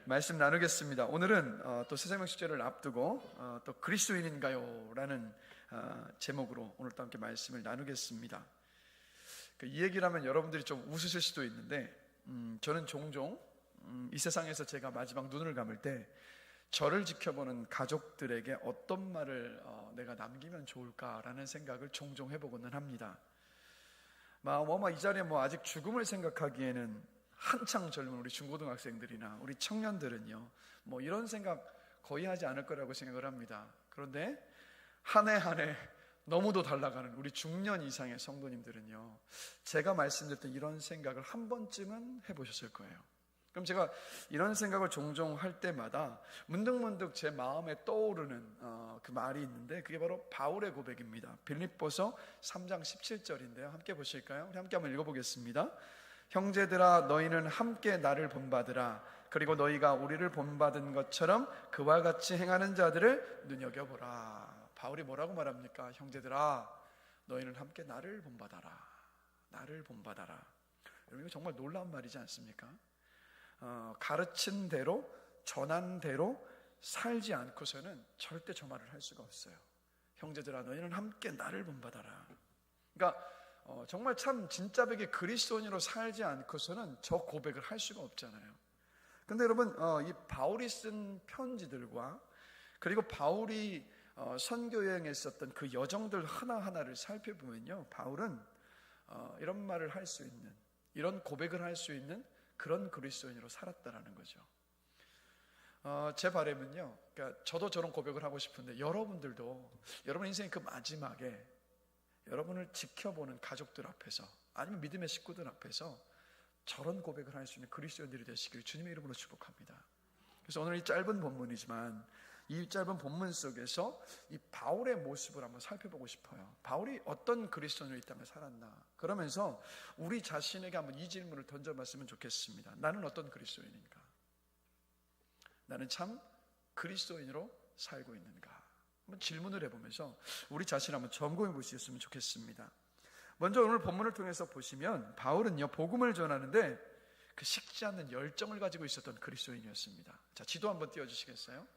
말씀 나누겠습니다. 오늘은 또 새생명 축제를 앞두고 또 그리스도인인가요? 라는 제목으로 오늘 또 함께 말씀을 나누겠습니다. 이 얘기를 하면 여러분들이 좀 웃으실 수도 있는데 저는 종종 이 세상에서 제가 마지막 눈을 감을 때 저를 지켜보는 가족들에게 어떤 말을 내가 남기면 좋을까라는 생각을 종종 해보고는 합니다. 이 자리에 아직 죽음을 생각하기에는 한창 젊은 우리 중고등학생들이나 우리 청년들은요, 이런 생각 거의 하지 않을 거라고 생각을 합니다. 그런데 한 해 한 해 너무도 달라가는 우리 중년 이상의 성도님들은요, 제가 말씀드렸던 이런 생각을 한 번쯤은 해보셨을 거예요. 그럼 제가 이런 생각을 종종 할 때마다 문득문득 제 마음에 떠오르는 그 말이 있는데, 그게 바로 바울의 고백입니다. 빌립보서 3장 17절인데요 함께 보실까요? 우리 함께 한번 읽어보겠습니다. 형제들아, 너희는 함께 나를 본받으라. 그리고 너희가 우리를 본받은 것처럼 그와 같이 행하는 자들을 눈여겨보라. 바울이 뭐라고 말합니까? 형제들아, 너희는 함께 나를 본받아라. 나를 본받아라. 여러분, 이거 정말 놀라운 말이지 않습니까? 가르친 대로, 전한 대로 살지 않고서는 절대 저 말을 할 수가 없어요. 형제들아, 너희는 함께 나를 본받아라. 그러니까 정말 참 진짜 백의 그리스도인으로 살지 않고서는 저 고백을 할 수가 없잖아요. 근데 여러분, 이 바울이 쓴 편지들과 그리고 바울이 선교 여행에 있었던 그 여정들 하나하나를 살펴보면요, 바울은 이런 말을 할 수 있는, 이런 고백을 할 수 있는 그런 그리스도인으로 살았다라는 거죠. 제 바람은요, 그러니까 저도 저런 고백을 하고 싶은데 여러분들도 여러분 인생의 그 마지막에 여러분을 지켜보는 가족들 앞에서, 아니면 믿음의 식구들 앞에서 저런 고백을 할 수 있는 그리스도인들이 되시길 주님의 이름으로 축복합니다. 그래서 오늘 이 짧은 본문이지만 이 짧은 본문 속에서 이 바울의 모습을 한번 살펴보고 싶어요. 바울이 어떤 그리스도인으로 이 땅에 살았나, 그러면서 우리 자신에게 한번 이 질문을 던져봤으면 좋겠습니다. 나는 어떤 그리스도인인가? 나는 참 그리스도인으로 살고 있는가? 한번 질문을 해보면서 우리 자신을 한번 점검해 보셨으면 좋겠습니다. 먼저 오늘 본문을 통해서 보시면 바울은요, 복음을 전하는데 그 식지 않는 열정을 가지고 있었던 그리스도인이었습니다. 자, 지도 한번 띄워주시겠어요?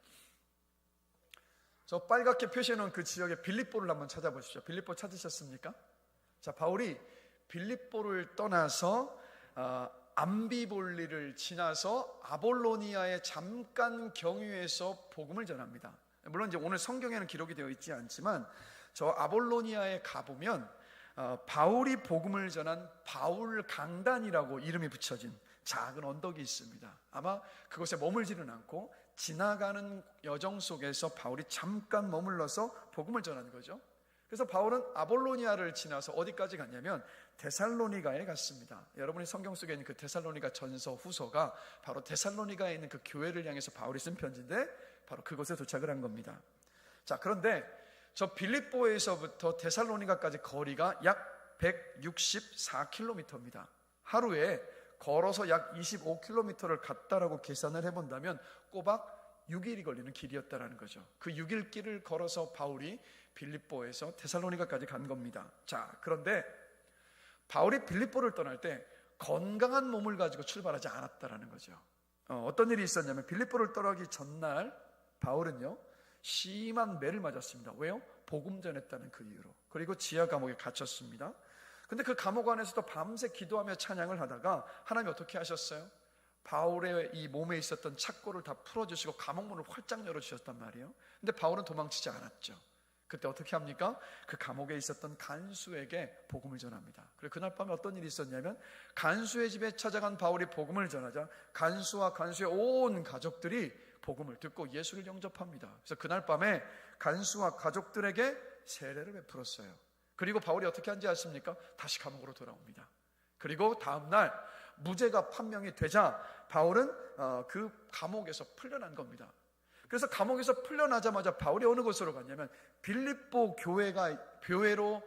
저 빨갛게 표시해놓은 그 지역의 빌립보를 한번 찾아보십시오. 빌립보 찾으셨습니까? 자, 바울이 빌립보를 떠나서 암비볼리를 지나서 아볼로니아에 잠깐 경유해서 복음을 전합니다. 물론 이제 오늘 성경에는 기록이 되어 있지 않지만 저 아볼로니아에 가보면 바울이 복음을 전한 바울 강단이라고 이름이 붙여진 작은 언덕이 있습니다. 아마 그곳에 머물지는 않고 지나가는 여정 속에서 바울이 잠깐 머물러서 복음을 전하는 거죠. 그래서 바울은 아볼로니아를 지나서 어디까지 갔냐면 데살로니가에 갔습니다. 여러분이 성경 속에 있는 그 데살로니가 전서 후서가 바로 데살로니가에 있는 그 교회를 향해서 바울이 쓴 편지인데 바로 그곳에 도착을 한 겁니다. 자, 그런데 저 빌립보에서부터 데살로니가까지 거리가 약 164km입니다. 하루에 걸어서 약 25km를 갔다라고 계산을 해본다면 꼬박 6일이 걸리는 길이었다라는 거죠. 그 6일 길을 걸어서 바울이 빌립보에서 데살로니가까지 간 겁니다. 자, 그런데 바울이 빌립보를 떠날 때 건강한 몸을 가지고 출발하지 않았다라는 거죠. 어떤 일이 있었냐면 빌립보를 떠나기 전날 바울은요, 심한 매를 맞았습니다. 왜요? 복음 전했다는 그 이유로. 그리고 지하 감옥에 갇혔습니다. 근데 그 감옥 안에서도 밤새 기도하며 찬양을 하다가 하나님이 어떻게 하셨어요? 바울의 이 몸에 있었던 착고를 다 풀어주시고 감옥문을 활짝 열어주셨단 말이에요. 근데 바울은 도망치지 않았죠. 그때 어떻게 합니까? 그 감옥에 있었던 간수에게 복음을 전합니다. 그리고 그날 밤에 어떤 일이 있었냐면 간수의 집에 찾아간 바울이 복음을 전하자 간수와 간수의 온 가족들이 복음을 듣고 예수를 영접합니다. 그래서 그날 밤에 간수와 가족들에게 세례를 베풀었어요. 그리고 바울이 어떻게 한지 아십니까? 다시 감옥으로 돌아옵니다. 그리고 다음날 무죄가 판명이 되자 바울은 그 감옥에서 풀려난 겁니다. 그래서 감옥에서 풀려나자마자 바울이 어느 곳으로 갔냐면 빌립보 교회로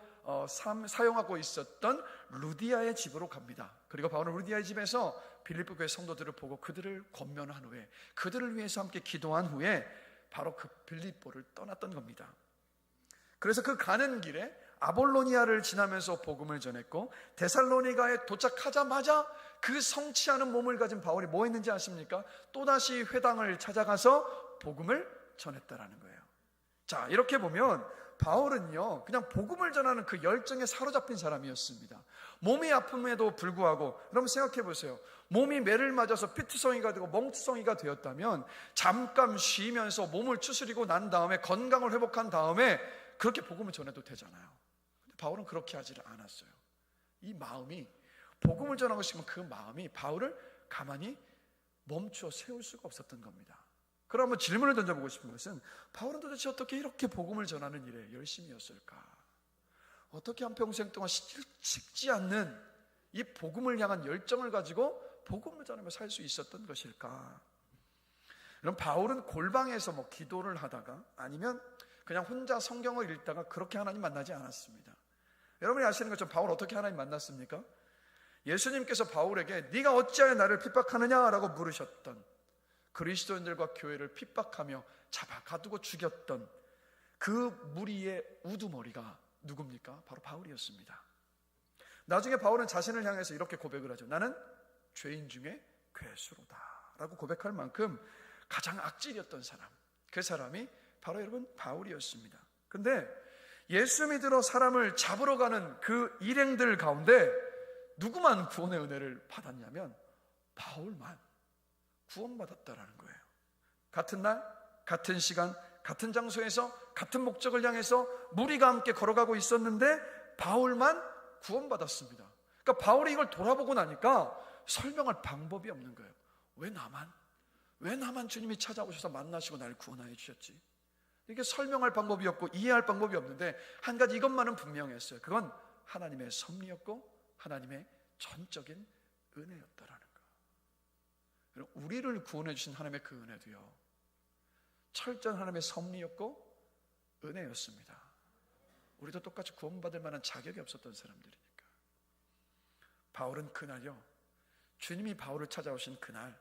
사용하고 있었던 루디아의 집으로 갑니다. 그리고 바울은 루디아의 집에서 빌립보 교회 성도들을 보고 그들을 권면한 후에 그들을 위해서 함께 기도한 후에 바로 그 빌립보를 떠났던 겁니다. 그래서 그 가는 길에 아볼로니아를 지나면서 복음을 전했고, 데살로니가에 도착하자마자 그 성치 않은 몸을 가진 바울이 뭐 했는지 아십니까? 또다시 회당을 찾아가서 복음을 전했다라는 거예요. 자, 이렇게 보면 바울은요, 그냥 복음을 전하는 그 열정에 사로잡힌 사람이었습니다. 몸이 아픔에도 불구하고, 여러분 생각해 보세요. 몸이 매를 맞아서 피투성이가 되고 멍투성이가 되었다면 잠깐 쉬면서 몸을 추스리고 난 다음에 건강을 회복한 다음에 그렇게 복음을 전해도 되잖아요. 근데 바울은 그렇게 하지를 않았어요. 이 마음이, 복음을 전하고 싶은 그 마음이 바울을 가만히 멈추어 세울 수가 없었던 겁니다. 그럼 한번 질문을 던져보고 싶은 것은, 바울은 도대체 어떻게 이렇게 복음을 전하는 일에 열심이었을까? 어떻게 한평생 동안 식지 않는 이 복음을 향한 열정을 가지고 복음을 전하며 살 수 있었던 것일까? 그럼 바울은 골방에서 뭐 기도를 하다가 아니면 그냥 혼자 성경을 읽다가 그렇게 하나님 만나지 않았습니다. 여러분이 아시는 것처럼 바울 어떻게 하나님 만났습니까? 예수님께서 바울에게 네가 어찌하여 나를 핍박하느냐라고 물으셨던, 그리스도인들과 교회를 핍박하며 잡아 가두고 죽였던 그 무리의 우두머리가 누굽니까? 바로 바울이었습니다. 나중에 바울은 자신을 향해서 이렇게 고백을 하죠. 나는 죄인 중에 괴수로다 라고 고백할 만큼 가장 악질이었던 사람, 그 사람이 바로 여러분 바울이었습니다. 근데 예수 믿으러 사람을 잡으러 가는 그 일행들 가운데 누구만 구원의 은혜를 받았냐면 바울만 구원받았다라는 거예요. 같은 날, 같은 시간, 같은 장소에서 같은 목적을 향해서 무리가 함께 걸어가고 있었는데 바울만 구원받았습니다. 그러니까 바울이 이걸 돌아보고 나니까 설명할 방법이 없는 거예요. 왜 나만 주님이 찾아오셔서 만나시고 나를 구원하여 주셨지? 이게 설명할 방법이 없고 이해할 방법이 없는데 한 가지 이것만은 분명했어요. 그건 하나님의 섭리였고 하나님의 전적인 은혜였다라는 거. 우리를 구원해 주신 하나님의 그 은혜도요, 철저한 하나님의 섭리였고 은혜였습니다. 우리도 똑같이 구원받을 만한 자격이 없었던 사람들이니까. 바울은 그날요, 주님이 바울을 찾아오신 그날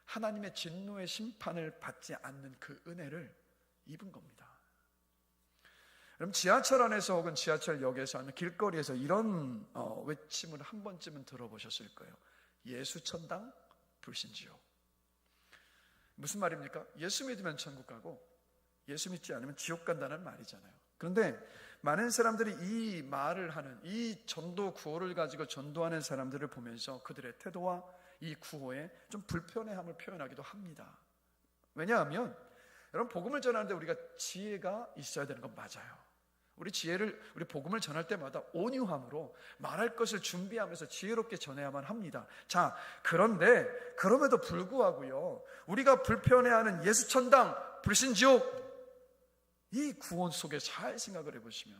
하나님의 진노의 심판을 받지 않는 그 은혜를 입은 겁니다. 그럼 지하철 안에서 혹은 지하철역에서 아니면 길거리에서 이런 외침을 한 번쯤은 들어보셨을 거예요. 예수 천당, 불신 지옥. 무슨 말입니까? 예수 믿으면 천국 가고 예수 믿지 않으면 지옥 간다는 말이잖아요. 그런데 많은 사람들이 이 말을 하는, 이 전도 구호를 가지고 전도하는 사람들을 보면서 그들의 태도와 이 구호에 좀 불편해함을 표현하기도 합니다. 왜냐하면 여러분, 복음을 전하는데 우리가 지혜가 있어야 되는 건 맞아요. 우리 복음을 전할 때마다 온유함으로 말할 것을 준비하면서 지혜롭게 전해야만 합니다. 자, 그런데 그럼에도 불구하고요, 우리가 불편해하는 예수 천당, 불신 지옥, 이 구원 속에 잘 생각을 해보시면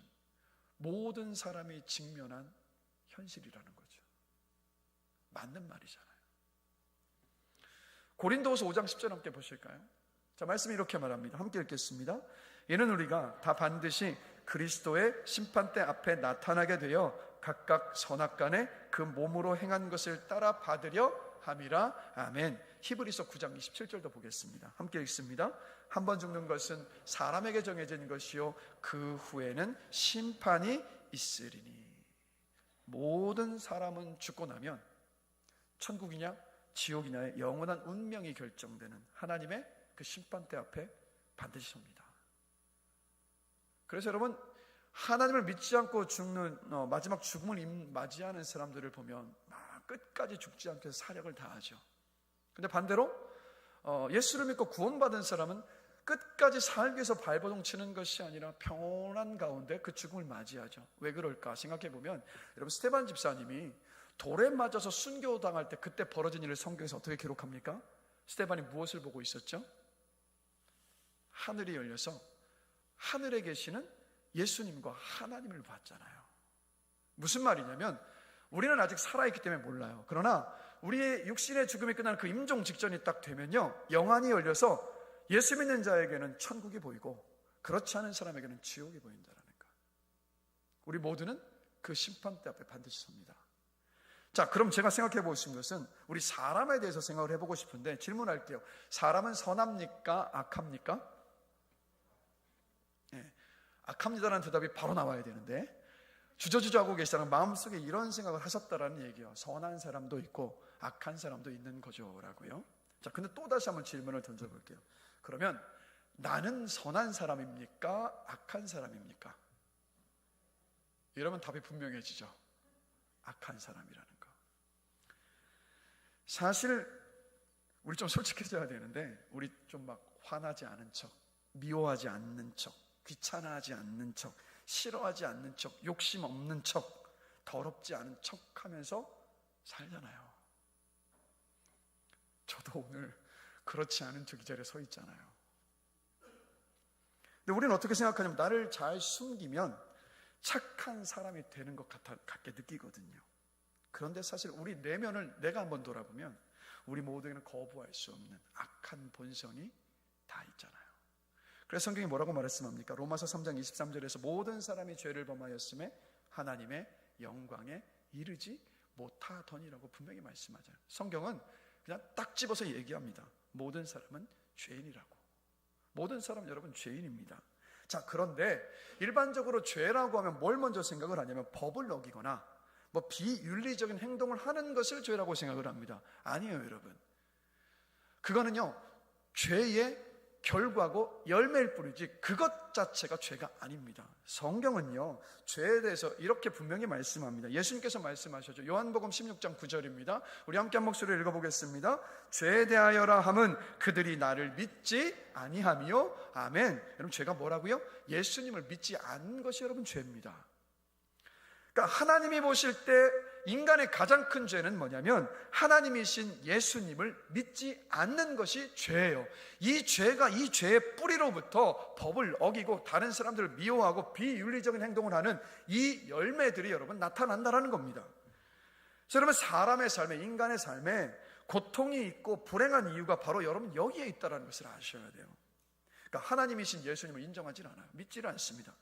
모든 사람이 직면한 현실이라는 거죠. 맞는 말이잖아요. 고린도후서 5장 10절 함께 보실까요? 자, 말씀이 이렇게 말합니다. 함께 읽겠습니다. 이는 우리가 다 반드시 그리스도의 심판대 앞에 나타나게 되어 각각 선악간에 그 몸으로 행한 것을 따라 받으려 함이라. 아멘. 히브리서 9장 27절도 보겠습니다. 함께 읽습니다. 한 번 죽는 것은 사람에게 정해진 것이요 그 후에는 심판이 있으리니. 모든 사람은 죽고 나면 천국이냐 지옥이냐의 영원한 운명이 결정되는 하나님의 그 심판대 앞에 반드시 섭니다. 그래서 여러분, 하나님을 믿지 않고 죽는 마지막 죽음을 맞이하는 사람들을 보면 끝까지 죽지 않게 사력을 다하죠. 근데 반대로 예수를 믿고 구원받은 사람은 끝까지 살기 위해서 발버둥 치는 것이 아니라 평온한 가운데 그 죽음을 맞이하죠. 왜 그럴까 생각해 보면, 여러분, 스데반 집사님이 돌에 맞아서 순교당할 때 그때 벌어진 일을 성경에서 어떻게 기록합니까? 스데반이 무엇을 보고 있었죠? 하늘이 열려서 하늘에 계시는 예수님과 하나님을 봤잖아요. 무슨 말이냐면 우리는 아직 살아있기 때문에 몰라요. 그러나 우리의 육신의 죽음이 끝나는 그 임종 직전이 딱 되면요, 영안이 열려서 예수 믿는 자에게는 천국이 보이고 그렇지 않은 사람에게는 지옥이 보인다는 거. 우리 모두는 그 심판대 앞에 반드시 섭니다. 자, 그럼 제가 생각해 보고 싶은 것은 우리 사람에 대해서 생각을 해보고 싶은데 질문할게요. 사람은 선합니까? 악합니까? 네, 악합니다라는 대답이 바로 나와야 되는데, 주저주저 하고 계시다는 마음속에 이런 생각을 하셨다라는 얘기예요. 선한 사람도 있고 악한 사람도 있는 거죠 라고요. 자, 근데 또 다시 한번 질문을 던져볼게요. 그러면 나는 선한 사람입니까? 악한 사람입니까? 이러면 답이 분명해지죠. 악한 사람이라는 거. 사실 우리 좀 솔직해져야 되는데, 우리 좀 막 화나지 않은 척, 미워하지 않는 척, 귀찮아하지 않는 척, 싫어하지 않는 척, 욕심 없는 척, 더럽지 않은 척 하면서 살잖아요. 저도 오늘 그렇지 않은 척 이 자리에 서 있잖아요. 근데 우리는 어떻게 생각하냐면, 나를 잘 숨기면 착한 사람이 되는 것 같게 느끼거든요. 그런데 사실 우리 내면을 내가 한번 돌아보면 우리 모두에는 거부할 수 없는 악한 본성이 다 있잖아요. 그래서 성경이 뭐라고 말씀합니까? 로마서 3장 23절에서 모든 사람이 죄를 범하였음에 하나님의 영광에 이르지 못하더니라고 분명히 말씀하죠. 성경은 그냥 딱 집어서 얘기합니다. 모든 사람은 죄인이라고. 모든 사람은 여러분 죄인입니다. 자, 그런데 일반적으로 죄라고 하면 뭘 먼저 생각을 하냐면 법을 어기거나 뭐 비윤리적인 행동을 하는 것을 죄라고 생각을 합니다. 아니에요, 여러분. 그거는요, 죄의 결과고 열매일 뿐이지 그것 자체가 죄가 아닙니다. 성경은요, 죄에 대해서 이렇게 분명히 말씀합니다. 예수님께서 말씀하셨죠. 요한복음 16장 9절입니다. 우리 함께 한 목소리로 읽어보겠습니다. 죄에 대하여라 함은 그들이 나를 믿지 아니하며. 아멘. 여러분, 죄가 뭐라고요? 예수님을 믿지 않는 것이 여러분 죄입니다. 그러니까 하나님이 보실 때 인간의 가장 큰 죄는 뭐냐면 하나님이신 예수님을 믿지 않는 것이 죄예요. 이 죄가, 이 죄의 뿌리로부터 법을 어기고 다른 사람들을 미워하고 비윤리적인 행동을 하는 이 열매들이 여러분 나타난다는 겁니다. 그래서 여러분, 사람의 삶에, 인간의 삶에 고통이 있고 불행한 이유가 바로 여러분 여기에 있다는 것을 아셔야 돼요. 그러니까 하나님이신 예수님을 인정하지 않아요. 믿지를 않습니다.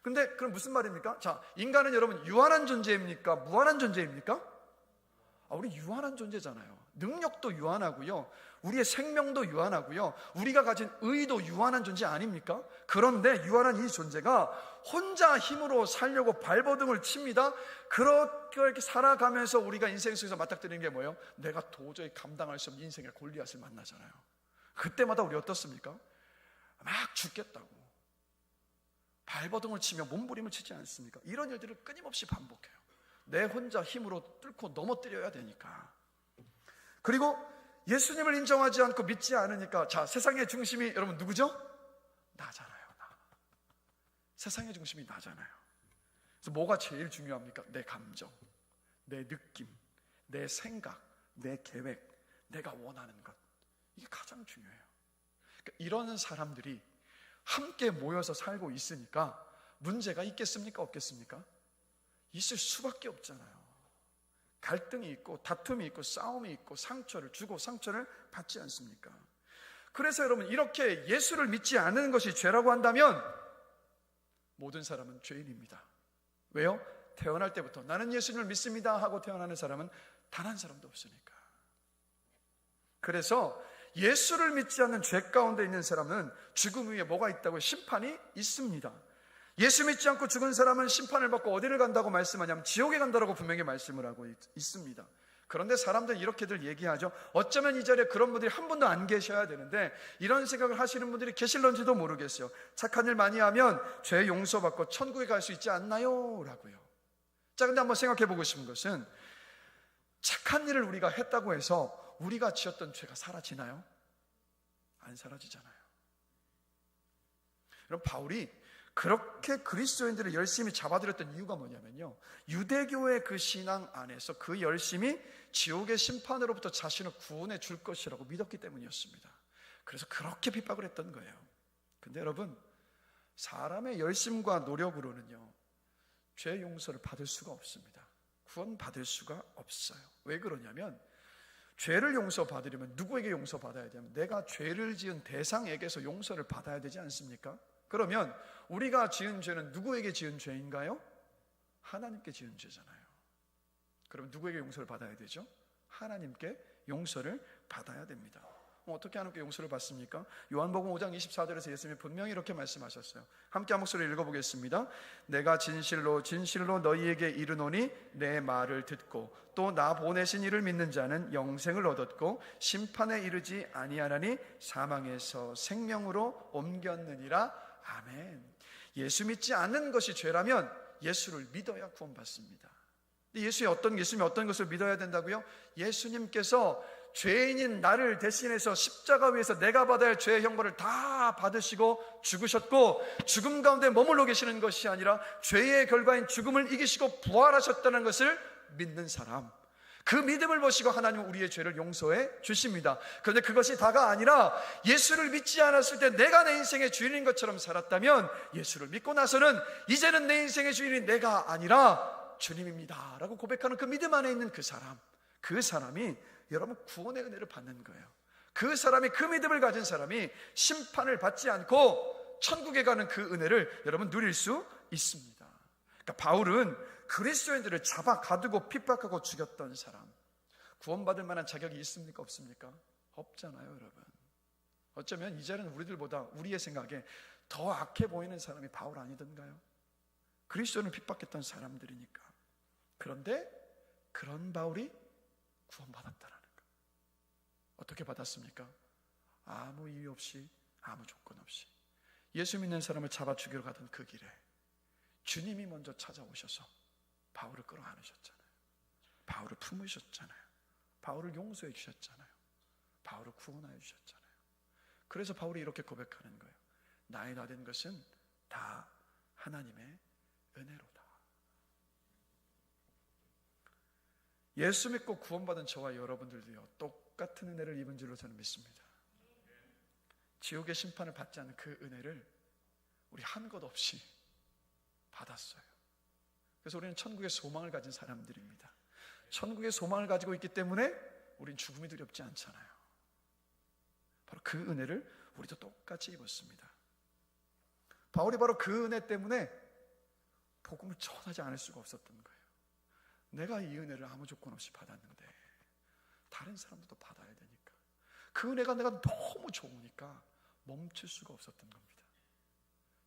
근데 그럼 무슨 말입니까? 자, 인간은 여러분 유한한 존재입니까? 무한한 존재입니까? 우리 유한한 존재잖아요. 능력도 유한하고요, 우리의 생명도 유한하고요, 우리가 가진 의도 유한한 존재 아닙니까? 그런데 유한한 이 존재가 혼자 힘으로 살려고 발버둥을 칩니다. 그렇게 살아가면서 우리가 인생 속에서 맞닥뜨리는 게 뭐예요? 내가 도저히 감당할 수 없는 인생의 골리앗을 만나잖아요. 그때마다 우리 어떻습니까? 막 죽겠다고 발버둥을 치며 몸부림을 치지 않습니까? 이런 일들을 끊임없이 반복해요. 내 혼자 힘으로 뚫고 넘어뜨려야 되니까. 그리고 예수님을 인정하지 않고 믿지 않으니까, 자, 세상의 중심이 여러분 누구죠? 나잖아요. 나. 세상의 중심이 나잖아요. 그래서 뭐가 제일 중요합니까? 내 감정, 내 느낌, 내 생각, 내 계획, 내가 원하는 것. 이게 가장 중요해요. 그러니까 이런 사람들이 함께 모여서 살고 있으니까 문제가 있겠습니까? 없겠습니까? 있을 수밖에 없잖아요. 갈등이 있고 다툼이 있고 싸움이 있고 상처를 주고 상처를 받지 않습니까? 그래서 여러분, 이렇게 예수를 믿지 않는 것이 죄라고 한다면 모든 사람은 죄인입니다. 왜요? 태어날 때부터 나는 예수님을 믿습니다 하고 태어나는 사람은 단 한 사람도 없으니까. 그래서 예수를 믿지 않는 죄 가운데 있는 사람은 죽음 위에 뭐가 있다고? 심판이 있습니다. 예수 믿지 않고 죽은 사람은 심판을 받고 어디를 간다고 말씀하냐면 지옥에 간다고 분명히 말씀을 하고 있습니다. 그런데 사람들은 이렇게들 얘기하죠. 어쩌면 이 자리에 그런 분들이 한 분도 안 계셔야 되는데 이런 생각을 하시는 분들이 계실런지도 모르겠어요. 착한 일 많이 하면 죄 용서받고 천국에 갈 수 있지 않나요? 라고요. 자, 근데 한번 생각해 보고 싶은 것은, 착한 일을 우리가 했다고 해서 우리가 지었던 죄가 사라지나요? 안 사라지잖아요. 여러분, 바울이 그렇게 그리스도인들을 열심히 잡아들였던 이유가 뭐냐면요, 유대교의 그 신앙 안에서 그 열심이 지옥의 심판으로부터 자신을 구원해 줄 것이라고 믿었기 때문이었습니다. 그래서 그렇게 핍박을 했던 거예요. 근데 여러분, 사람의 열심과 노력으로는요 죄 용서를 받을 수가 없습니다. 구원 받을 수가 없어요. 왜 그러냐면, 죄를 용서받으려면 누구에게 용서받아야 되냐면 내가 죄를 지은 대상에게서 용서를 받아야 되지 않습니까? 그러면 우리가 지은 죄는 누구에게 지은 죄인가요? 하나님께 지은 죄잖아요. 그럼 누구에게 용서를 받아야 되죠? 하나님께 용서를 받아야 됩니다. 어떻게 하나님께 용서를 받습니까? 요한복음 5장 24절에서 예수님이 분명히 이렇게 말씀하셨어요. 함께 한 목소리로 읽어보겠습니다. 내가 진실로 진실로 너희에게 이르노니 내 말을 듣고 또 나 보내신 이를 믿는 자는 영생을 얻었고 심판에 이르지 아니하나니 사망에서 생명으로 옮겼느니라. 아멘. 예수 믿지 않는 것이 죄라면 예수를 믿어야 구원받습니다. 예수님이 어떤 것을 믿어야 된다고요? 예수님께서 죄인인 나를 대신해서 십자가 위에서 내가 받아야 할 죄의 형벌을 다 받으시고 죽으셨고, 죽음 가운데 머물러 계시는 것이 아니라 죄의 결과인 죽음을 이기시고 부활하셨다는 것을 믿는 사람, 그 믿음을 보시고 하나님은 우리의 죄를 용서해 주십니다. 그런데 그것이 다가 아니라 예수를 믿지 않았을 때 내가 내 인생의 주인인 것처럼 살았다면, 예수를 믿고 나서는 이제는 내 인생의 주인이 내가 아니라 주님입니다 라고 고백하는 그 믿음 안에 있는 그 사람이 여러분 구원의 은혜를 받는 거예요. 그 사람이, 그 믿음을 가진 사람이 심판을 받지 않고 천국에 가는 그 은혜를 여러분 누릴 수 있습니다. 그러니까 바울은 그리스도인들을 잡아 가두고 핍박하고 죽였던 사람, 구원받을 만한 자격이 있습니까? 없습니까? 없잖아요, 여러분. 어쩌면 이제는 우리들보다 우리의 생각에 더 악해 보이는 사람이 바울 아니던가요? 그리스도인을 핍박했던 사람들이니까. 그런데 그런 바울이 구원받았다라는 거. 어떻게 받았습니까? 아무 이유 없이, 아무 조건 없이 예수 믿는 사람을 잡아 죽이러 가던 그 길에 주님이 먼저 찾아오셔서 바울을 끌어안으셨잖아요. 바울을 품으셨잖아요. 바울을 용서해 주셨잖아요. 바울을 구원하여 주셨잖아요. 그래서 바울이 이렇게 고백하는 거예요. 나의 나 된 것은 다 하나님의 은혜로다. 예수 믿고 구원받은 저와 여러분들도요, 똑같은 은혜를 입은 줄로 저는 믿습니다. 지옥의 심판을 받지 않는 그 은혜를 우리 한 것 없이 받았어요. 그래서 우리는 천국의 소망을 가진 사람들입니다. 천국의 소망을 가지고 있기 때문에 우린 죽음이 두렵지 않잖아요. 바로 그 은혜를 우리도 똑같이 입었습니다. 바울이 바로 그 은혜 때문에 복음을 전하지 않을 수가 없었던 거예요. 내가 이 은혜를 아무 조건 없이 받았는데 다른 사람들도 받아야 되니까, 그 은혜가 내가 너무 좋으니까 멈출 수가 없었던 겁니다.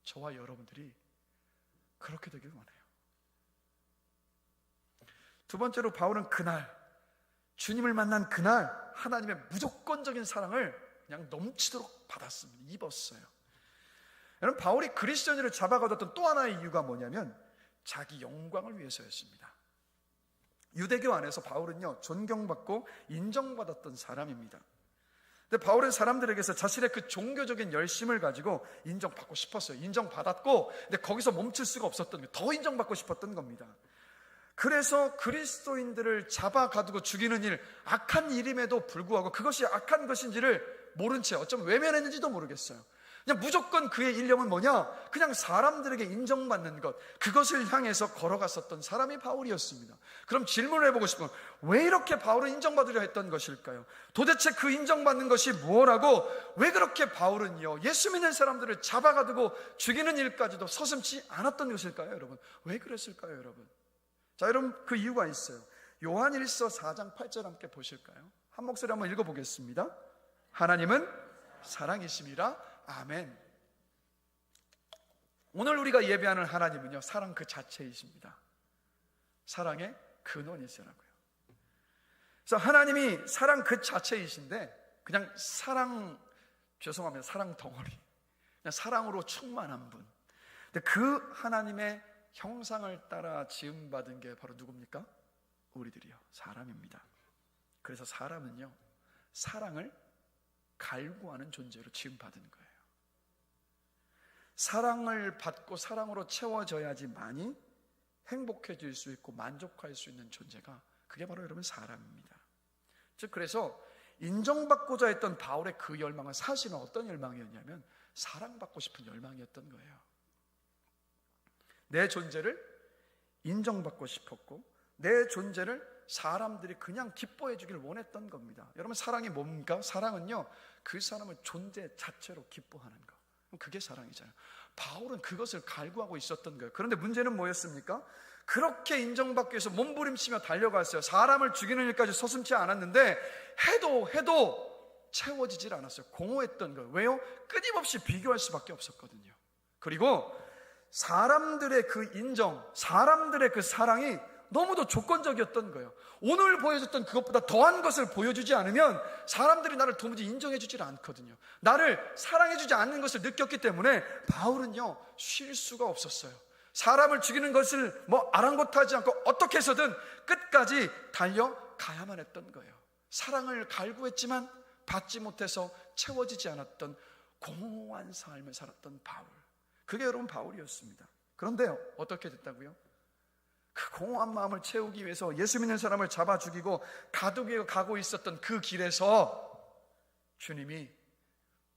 저와 여러분들이 그렇게 되길 원해요. 두 번째로 바울은 그날, 주님을 만난 그날 하나님의 무조건적인 사랑을 그냥 넘치도록 받았습니다. 입었어요. 여러분, 바울이 그리스도인들을 잡아가뒀던 또 하나의 이유가 뭐냐면 자기 영광을 위해서였습니다. 유대교 안에서 바울은요, 존경받고 인정받았던 사람입니다. 근데 바울은 사람들에게서 자신의 그 종교적인 열심을 가지고 인정받고 싶었어요. 인정받았고, 근데 거기서 멈출 수가 없었던 거예요. 더 인정받고 싶었던 겁니다. 그래서 그리스도인들을 잡아 가두고 죽이는 일, 악한 일임에도 불구하고 그것이 악한 것인지를 모른 채 어쩌면 외면했는지도 모르겠어요. 그냥 무조건 그의 일념은 뭐냐? 그냥 사람들에게 인정받는 것, 그것을 향해서 걸어갔었던 사람이 바울이었습니다. 그럼 질문을 해보고 싶은, 왜 이렇게 바울은 인정받으려 했던 것일까요? 도대체 그 인정받는 것이 뭐라고, 왜 그렇게 바울은요, 예수 믿는 사람들을 잡아가두고 죽이는 일까지도 서슴지 않았던 것일까요, 여러분? 왜 그랬을까요, 여러분? 자, 여러분, 그 이유가 있어요. 요한일서 4장 8절 함께 보실까요? 한 목소리 한번 읽어보겠습니다. 하나님은 사랑이심이라. 아멘. 오늘 우리가 예배하는 하나님은요, 사랑 그 자체이십니다. 사랑의 근원이시라고요. 그래서 하나님이 사랑 그 자체이신데, 그냥 사랑, 죄송합니다, 사랑 덩어리, 그냥 사랑으로 충만한 분. 근데 그 하나님의 형상을 따라 지음받은 게 바로 누굽니까? 우리들이요, 사람입니다. 그래서 사람은요, 사랑을 갈구하는 존재로 지음받은 거예요. 사랑을 받고 사랑으로 채워져야지만이 행복해질 수 있고 만족할 수 있는 존재가, 그게 바로 여러분 사람입니다. 즉, 그래서 인정받고자 했던 바울의 그 열망은 사실은 어떤 열망이었냐면 사랑받고 싶은 열망이었던 거예요. 내 존재를 인정받고 싶었고, 내 존재를 사람들이 그냥 기뻐해 주길 원했던 겁니다. 여러분, 사랑이 뭡니까? 사랑은요, 그 사람의 존재 자체로 기뻐하는 거, 그게 사랑이잖아요. 바울은 그것을 갈구하고 있었던 거예요. 그런데 문제는 뭐였습니까? 그렇게 인정받기 위해서 몸부림치며 달려갔어요. 사람을 죽이는 일까지 서슴지 않았는데 해도 채워지질 않았어요. 공허했던 거예요. 왜요? 끊임없이 비교할 수밖에 없었거든요. 그리고 사람들의 그 인정, 사람들의 그 사랑이 너무도 조건적이었던 거예요. 오늘 보여줬던 그것보다 더한 것을 보여주지 않으면 사람들이 나를 도무지 인정해주질 않거든요. 나를 사랑해주지 않는 것을 느꼈기 때문에 바울은요, 쉴 수가 없었어요. 사람을 죽이는 것을 아랑곳하지 않고 어떻게 해서든 끝까지 달려가야만 했던 거예요. 사랑을 갈구했지만 받지 못해서 채워지지 않았던 공허한 삶을 살았던 바울, 그게 여러분 바울이었습니다. 그런데요, 어떻게 됐다고요? 그 공허한 마음을 채우기 위해서 예수 믿는 사람을 잡아 죽이고 가두기에 가고 있었던 그 길에서 주님이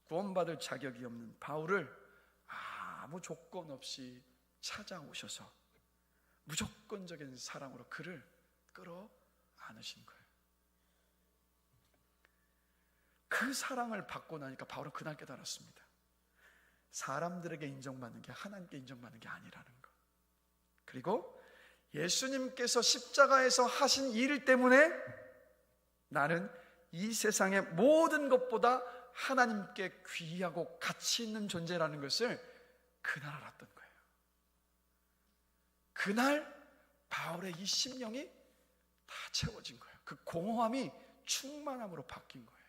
구원받을 자격이 없는 바울을 아무 조건 없이 찾아오셔서 무조건적인 사랑으로 그를 끌어안으신 거예요. 그 사랑을 받고 나니까 바울은 그날 깨달았습니다. 사람들에게 인정받는 게 하나님께 인정받는 게 아니라는 것. 그리고 예수님께서 십자가에서 하신 일 때문에 나는 이 세상의 모든 것보다 하나님께 귀하고 가치 있는 존재라는 것을 그날 알았던 거예요. 그날 바울의 이 심령이 다 채워진 거예요. 그 공허함이 충만함으로 바뀐 거예요.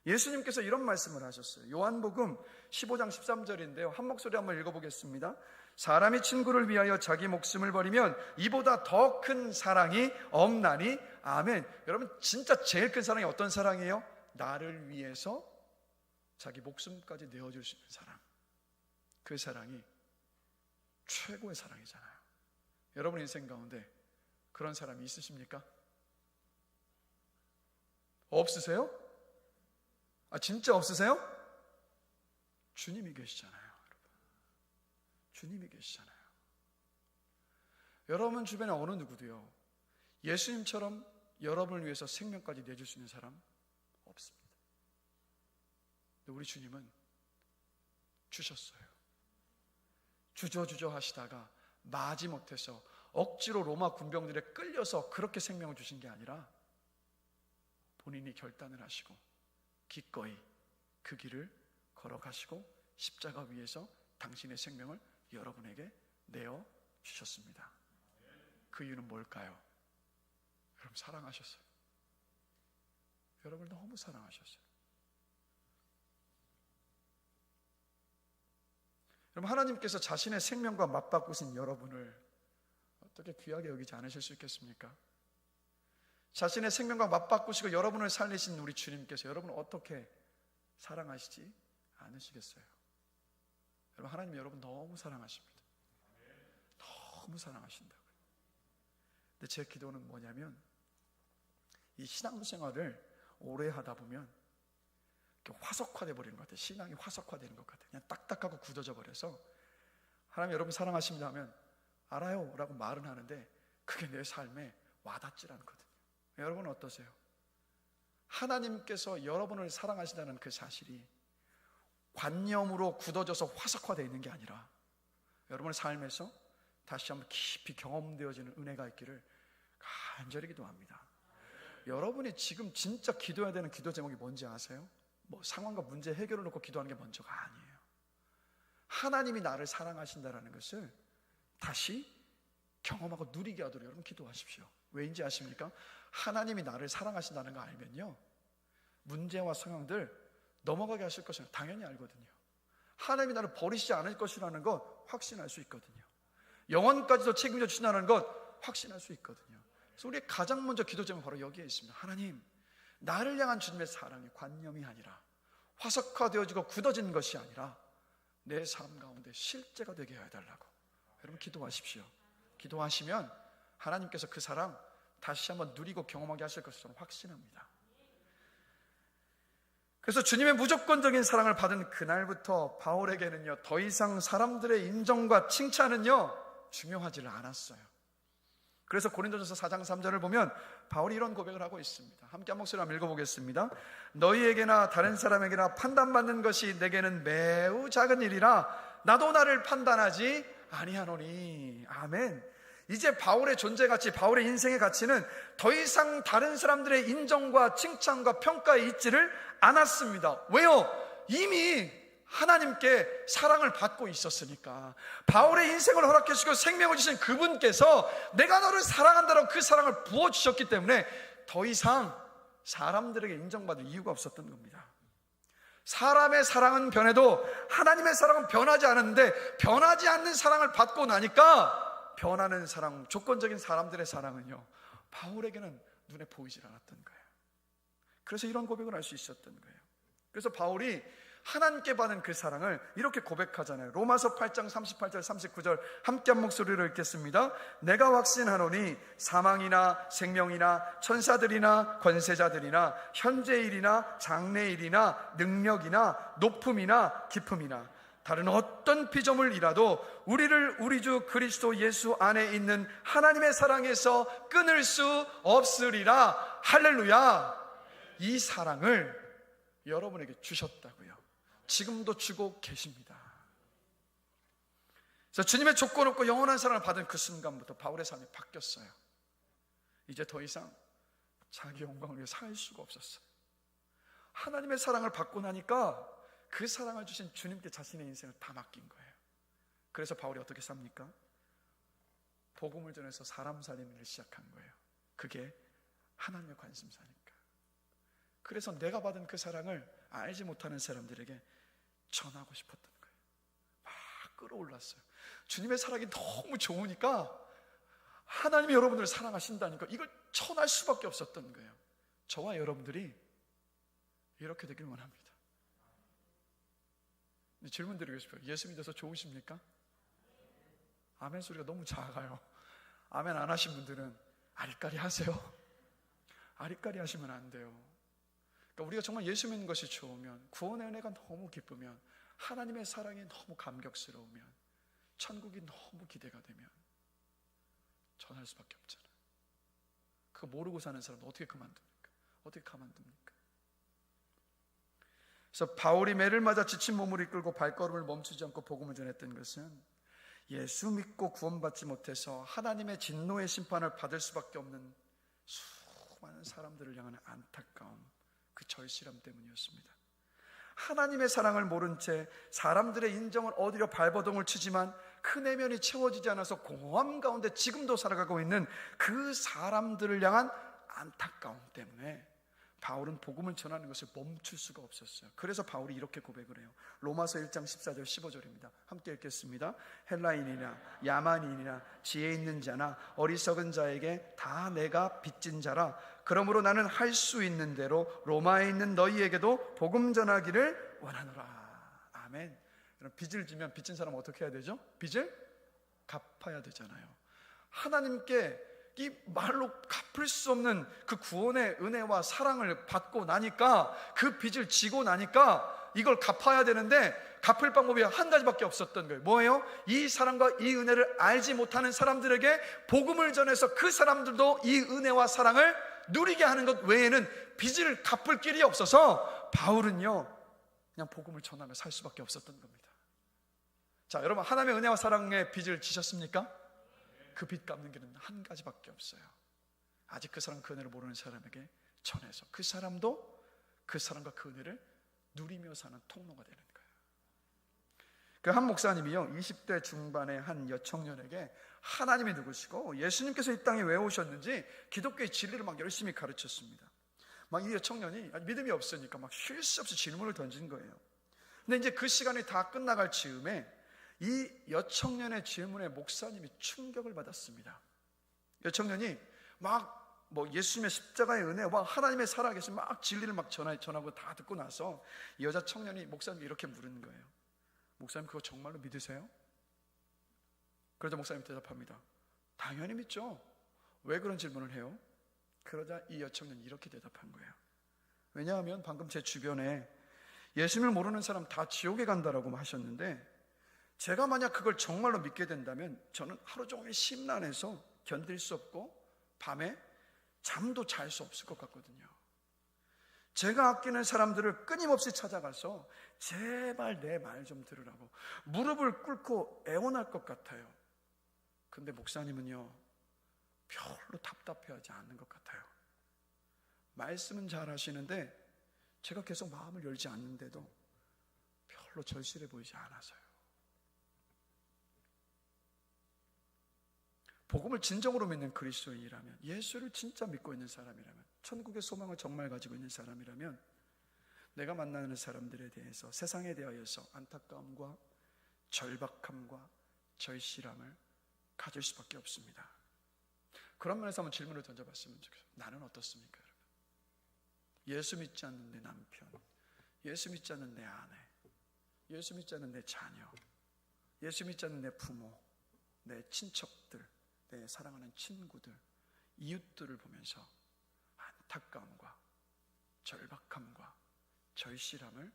예수님께서 이런 말씀을 하셨어요. 요한복음 15장 13절인데요. 한 목소리 한번 읽어보겠습니다. 사람이 친구를 위하여 자기 목숨을 버리면 이보다 더 큰 사랑이 없나니. 아멘. 여러분, 진짜 제일 큰 사랑이 어떤 사랑이에요? 나를 위해서 자기 목숨까지 내어줄 수 있는 사랑. 그 사랑이 최고의 사랑이잖아요. 여러분 인생 가운데 그런 사람이 있으십니까? 없으세요? 진짜 없으세요? 주님이 계시잖아요, 여러분. 주님이 계시잖아요. 여러분 주변에 어느 누구도요, 예수님처럼 여러분을 위해서 생명까지 내줄 수 있는 사람 없습니다. 근데 우리 주님은 주셨어요. 주저 하시다가 마지못해서 억지로 로마 군병들에 끌려서 그렇게 생명을 주신 게 아니라 본인이 결단을 하시고 기꺼이 그 길을 걸어가시고 십자가 위에서 당신의 생명을 여러분에게 내어 주셨습니다. 그 이유는 뭘까요? 여러분 사랑하셨어요. 여러분을 너무 사랑하셨어요. 여러분, 하나님께서 자신의 생명과 맞바꾸신 여러분을 어떻게 귀하게 여기지 않으실 수 있겠습니까? 자신의 생명과 맞바꾸시고 여러분을 살리신 우리 주님께서 여러분을 어떻게 사랑하시지 않으시겠어요? 여러분, 하나님 여러분 너무 사랑하십니다. 너무 사랑하신다고요. 근데 제 기도는 뭐냐면, 이 신앙생활을 오래 하다 보면 화석화돼 버리는 것 같아요. 신앙이 화석화되는 것 같아요. 그냥 딱딱하고 굳어져 버려서 하나님 여러분 사랑하십니다 하면 알아요 라고 말은 하는데 그게 내 삶에 와닿질 않거든요. 여러분은 어떠세요? 하나님께서 여러분을 사랑하신다는 그 사실이 관념으로 굳어져서 화석화되어 있는 게 아니라 여러분의 삶에서 다시 한번 깊이 경험되어지는 은혜가 있기를 간절히 기도합니다. 여러분이 지금 진짜 기도해야 되는 기도 제목이 뭔지 아세요? 상황과 문제 해결을 놓고 기도하는 게 먼저가 아니에요. 하나님이 나를 사랑하신다는 것을 다시 경험하고 누리게 하도록 여러분 기도하십시오. 왜인지 아십니까? 하나님이 나를 사랑하신다는 거 알면요, 문제와 상황들 넘어가게 하실 것을 당연히 알거든요. 하나님이 나를 버리시지 않을 것이라는 것 확신할 수 있거든요. 영원까지도 책임져 주신다는 것 확신할 수 있거든요. 그래서 우리의 가장 먼저 기도 제목은 바로 여기에 있습니다. 하나님, 나를 향한 주님의 사랑이 관념이 아니라 화석화되어지고 굳어진 것이 아니라 내 삶 가운데 실제가 되게 해달라고 여러분 기도하십시오. 기도하시면 하나님께서 그 사랑 다시 한번 누리고 경험하게 하실 것을 저는 확신합니다. 그래서 주님의 무조건적인 사랑을 받은 그날부터 바울에게는요, 더 이상 사람들의 인정과 칭찬은요 중요하지를 않았어요. 그래서 고린도전서 4장 3절을 보면 바울이 이런 고백을 하고 있습니다. 함께 한 목소리 한번 읽어보겠습니다. 너희에게나 다른 사람에게나 판단받는 것이 내게는 매우 작은 일이라 나도 나를 판단하지 아니하노니. 아멘. 이제 바울의 존재 가치, 바울의 인생의 가치는 더 이상 다른 사람들의 인정과 칭찬과 평가에 있지를 않았습니다. 왜요? 이미 하나님께 사랑을 받고 있었으니까. 바울의 인생을 허락해 주시고 생명을 주신 그분께서 내가 너를 사랑한다라고 그 사랑을 부어주셨기 때문에 더 이상 사람들에게 인정받을 이유가 없었던 겁니다. 사람의 사랑은 변해도 하나님의 사랑은 변하지 않았는데, 변하지 않는 사랑을 받고 나니까 변하는 사랑, 조건적인 사람들의 사랑은요, 바울에게는 눈에 보이질 않았던 거예요. 그래서 이런 고백을 할 수 있었던 거예요. 그래서 바울이 하나님께 받은 그 사랑을 이렇게 고백하잖아요. 로마서 8장 38절 39절 함께 한 목소리로 읽겠습니다. 내가 확신하노니 사망이나 생명이나 천사들이나 권세자들이나 현재일이나 장래일이나 능력이나 높음이나 깊음이나 다른 어떤 피조물이라도 우리를 우리 주 그리스도 예수 안에 있는 하나님의 사랑에서 끊을 수 없으리라. 할렐루야. 이 사랑을 여러분에게 주셨다고요. 지금도 주고 계십니다. 그래서 주님의 조건 없고 영원한 사랑을 받은 그 순간부터 바울의 삶이 바뀌었어요. 이제 더 이상 자기 영광을 위해 살 수가 없었어요. 하나님의 사랑을 받고 나니까 그 사랑을 주신 주님께 자신의 인생을 다 맡긴 거예요. 그래서 바울이 어떻게 삽니까? 복음을 전해서 사람 살리는 일을 시작한 거예요. 그게 하나님의 관심사니까. 그래서 내가 받은 그 사랑을 알지 못하는 사람들에게 전하고 싶었던 거예요. 막 끌어올랐어요. 주님의 사랑이 너무 좋으니까 하나님이 여러분들을 사랑하신다니까 이걸 전할 수밖에 없었던 거예요. 저와 여러분들이 이렇게 되길 원합니다. 질문 드리고 싶어요. 예수 믿어서 좋으십니까? 아멘 소리가 너무 작아요. 아멘 안 하신 분들은 아리까리 하세요. 아리까리 하시면 안 돼요. 그러니까 우리가 정말 예수 믿는 것이 좋으면, 구원의 은혜가 너무 기쁘면, 하나님의 사랑이 너무 감격스러우면, 천국이 너무 기대가 되면 전할 수밖에 없잖아요. 그거 모르고 사는 사람은 어떻게 그만둡니까? 어떻게 가만둡니까? 그래서 바울이 매를 맞아 지친 몸을 이끌고 발걸음을 멈추지 않고 복음을 전했던 것은 예수 믿고 구원받지 못해서 하나님의 진노의 심판을 받을 수밖에 없는 수많은 사람들을 향한 안타까움, 그 절실함 때문이었습니다. 하나님의 사랑을 모른 채 사람들의 인정을 얻으려 발버둥을 치지만 그 내면이 채워지지 않아서 공허함 가운데 지금도 살아가고 있는 그 사람들을 향한 안타까움 때문에 바울은 복음을 전하는 것을 멈출 수가 없었어요. 그래서 바울이 이렇게 고백을 해요. 로마서 1장 14절 15절입니다. 함께 읽겠습니다. 헬라인이나 야만인이나 지혜 있는 자나 어리석은 자에게 다 내가 빚진 자라. 그러므로 나는 할 수 있는 대로 로마에 있는 너희에게도 복음 전하기를 원하노라. 아멘. 빚을 지면 빚진 사람은 어떻게 해야 되죠? 빚을 갚아야 되잖아요. 하나님께 이 말로 갚을 수 없는 그 구원의 은혜와 사랑을 받고 나니까, 그 빚을 지고 나니까 이걸 갚아야 되는데 갚을 방법이 한 가지밖에 없었던 거예요. 뭐예요? 이 사랑과 이 은혜를 알지 못하는 사람들에게 복음을 전해서 그 사람들도 이 은혜와 사랑을 누리게 하는 것 외에는 빚을 갚을 길이 없어서 바울은요 그냥 복음을 전하며 살 수밖에 없었던 겁니다. 자, 여러분, 하나님의 은혜와 사랑의 빚을 지셨습니까? 그 빚 갚는 길은 한 가지밖에 없어요. 아직 그 사랑, 그 은혜를 모르는 사람에게 전해서 그 사람도 그 사랑과 그 은혜를 누리며 사는 통로가 되는 거예요. 그 한 목사님이요 20대 중반의 한 여청년에게 하나님이 누구시고 예수님께서 이 땅에 왜 오셨는지 기독교의 진리를 막 열심히 가르쳤습니다. 막 이 여청년이 믿음이 없으니까 막 쉴 수 없이 질문을 던진 거예요. 근데 이제 그 시간이 다 끝나갈 즈음에 이 여청년의 질문에 목사님이 충격을 받았습니다. 여청년이 막 예수님의 십자가의 은혜와 하나님의 살아계신 막 진리를 막 전하고 다 듣고 나서 이 여자 청년이 목사님이 이렇게 물은 거예요. 목사님, 그거 정말로 믿으세요? 그러자 목사님이 대답합니다. 당연히 믿죠. 왜 그런 질문을 해요? 그러자 이 여청년이 이렇게 대답한 거예요. 왜냐하면 방금 제 주변에 예수님을 모르는 사람 다 지옥에 간다라고 하셨는데, 제가 만약 그걸 정말로 믿게 된다면 저는 하루 종일 심란해서 견딜 수 없고 밤에 잠도 잘 수 없을 것 같거든요. 제가 아끼는 사람들을 끊임없이 찾아가서 제발 내 말 좀 들으라고 무릎을 꿇고 애원할 것 같아요. 근데 목사님은요 별로 답답해하지 않는 것 같아요. 말씀은 잘 하시는데 제가 계속 마음을 열지 않는데도 별로 절실해 보이지 않아서요. 복음을 진정으로 믿는 그리스도인이라면, 예수를 진짜 믿고 있는 사람이라면, 천국의 소망을 정말 가지고 있는 사람이라면 내가 만나는 사람들에 대해서, 세상에 대하여서 안타까움과 절박함과 절실함을 가질 수밖에 없습니다. 그런 면에서 한번 질문을 던져봤으면 좋겠어요. 나는 어떻습니까, 여러분? 예수 믿지 않는 내 남편, 예수 믿지 않는 내 아내, 예수 믿지 않는 내 자녀, 예수 믿지 않는 내 부모, 내 친척들, 내 사랑하는 친구들, 이웃들을 보면서 안타까움과 절박함과 절실함을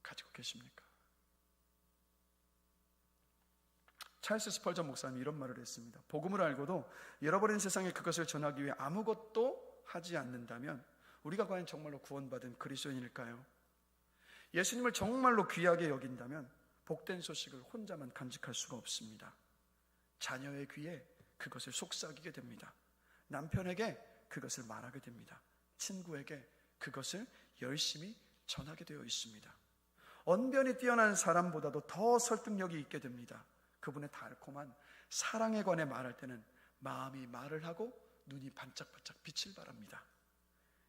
가지고 계십니까? 찰스 스펄전 목사님이 이런 말을 했습니다. 복음을 알고도 잃어버린 세상에 그것을 전하기 위해 아무것도 하지 않는다면 우리가 과연 정말로 구원받은 그리스도인일까요? 예수님을 정말로 귀하게 여긴다면 복된 소식을 혼자만 간직할 수가 없습니다. 자녀의 귀에 그것을 속삭이게 됩니다. 남편에게 그것을 말하게 됩니다. 친구에게 그것을 열심히 전하게 되어 있습니다. 언변이 뛰어난 사람보다도 더 설득력이 있게 됩니다. 그분의 달콤한 사랑에 관해 말할 때는 마음이 말을 하고 눈이 반짝반짝 빛을 발합니다.